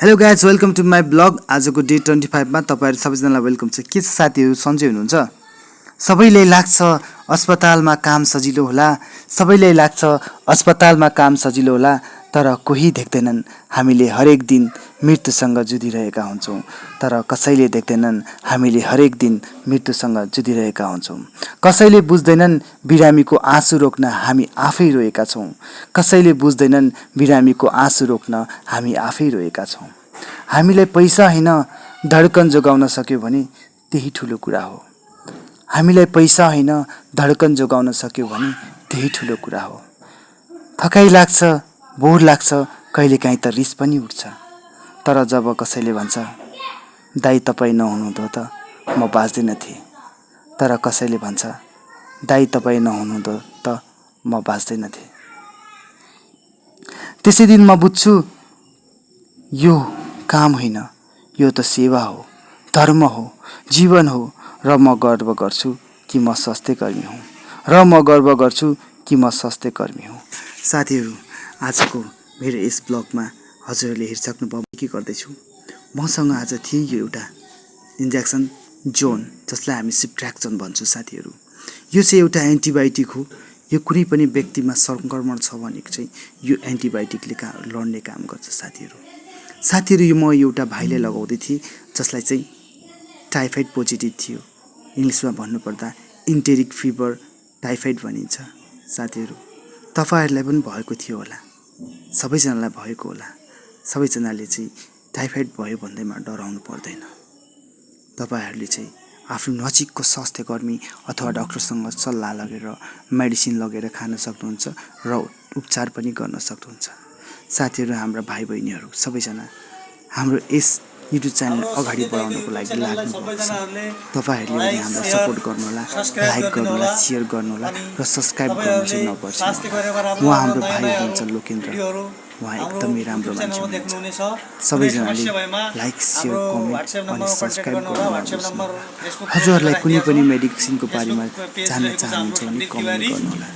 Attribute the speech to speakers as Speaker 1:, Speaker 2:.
Speaker 1: Hello guys, welcome to my blog. आजको day 25 मा तपाईहरु सबैजनालाई वेलकम छ। के छ साथीहरु, सन्चै हुनुहुन्छ? सबैले लाग्छ अस्पतालमा काम सजिलो होला, सबैले लाग्छ अस्पतालमा काम सजिलो होला, तर कोही देख्दैनन् हामीले हरेक दिन मृत्युसँग जुधिरहेका हुन्छौँ। तर कसैले देख्दैनन् हामीले हरेक दिन मृत्युसँग जुधिरहेका हुन्छौँ। कसैले बुझ्दैनन् बिरामीको आँसु रोक्न हामी आफै रोएका छौँ। कसैले बुझ्दैनन् बिरामीको आँसु रोक्न हामी आफै रोएका छौँ। हामीलाई पैसा हैन धड्कन जोगाउन सक्यो भने त्यही ठुलो कुरा हो। हामीलाई पैसा हैन धड्कन जोगाउन सक्यो भने त्यही ठुलो कुरा हो। थकाइ लाग्छ, बोर लाग्छ, कहिलेकाहीँ त रिस पनि उठ्छ। तर जब कसैले भन्छ दाइ तपाईँ नहुनुहुँदो त म बाँच्दैन थिएँ, तर कसैले भन्छ दाइ तपाईँ नहुनुहुँदो त म बाँच्दैन थिएँ, त्यसै दिन म बुझ्छु यो काम होइन, यो त सेवा हो, धर्म हो, जीवन हो। र म गर्व गर्छु कि म स्वास्थ्यकर्मी हुँ, र म गर्व गर्छु कि म स्वास्थ्यकर्मी हुँ। साथीहरू, आजको मेरो यस ब्लगमा हजुरहरूले हेरिसक्नुभयो के गर्दैछु। मसँग आज थियो यो एउटा इन्जेक्सन जोन, जसलाई हामी सिप्ट्र्याक्सन भन्छौँ। साथीहरू, यो चाहिँ एउटा एन्टिबायोटिक हो। यो कुनै पनि व्यक्तिमा सङ्क्रमण छ भने चाहिँ यो एन्टिबायोटिकले लड्ने काम गर्छ। साथीहरू, यो म एउटा भाइलाई लगाउँदै थिएँ जसलाई चाहिँ टाइफाइड पोजिटिभ थियो। इङ्ग्लिसमा भन्नुपर्दा इन्टेरिक फिभर टाइफाइड भनिन्छ। साथीहरू, तपाईँहरूलाई पनि भएको थियो होला, सबैजनालाई भएको होला। सबैजनाले चाहिँ टाइफाइड भयो भन्दैमा डराउनु पर्दैन। तपाईँहरूले चाहिँ आफ्नो नजिकको स्वास्थ्यकर्मी अथवा डक्टरसँग सल्लाह लगेर मेडिसिन लगेर खान सक्नुहुन्छ र उपचार पनि गर्न सक्नुहुन्छ। साथीहरू, हाम्रा भाइ बहिनीहरू सबैजना हाम्रो यस युट्युब च्यानल अगाडि बढाउनको लागि लाग्नुभएको छ। तपाईँहरूले पनि हामीलाई सपोर्ट गर्नुहोला, लाइक गर्नुहोला, सेयर गर्नुहोला र सब्सक्राइब गर्नु चाहिँ नबिर्सिनु। उहाँ हाम्रो भाइ हुनुहुन्छ लोकेन्द्र, उहाँ एकदमै राम्रो मान्छे हुनुहुन्छ। सबैजनाले लाइक, सेयर, कमेन्ट अनि सब्सक्राइब गर्नु नबिर्सिनु। हजुरहरूलाई कुनै पनि मेडिसिनको बारेमा जान्न चाहनुहुन्छ भने कमेन्ट गर्नुहोला।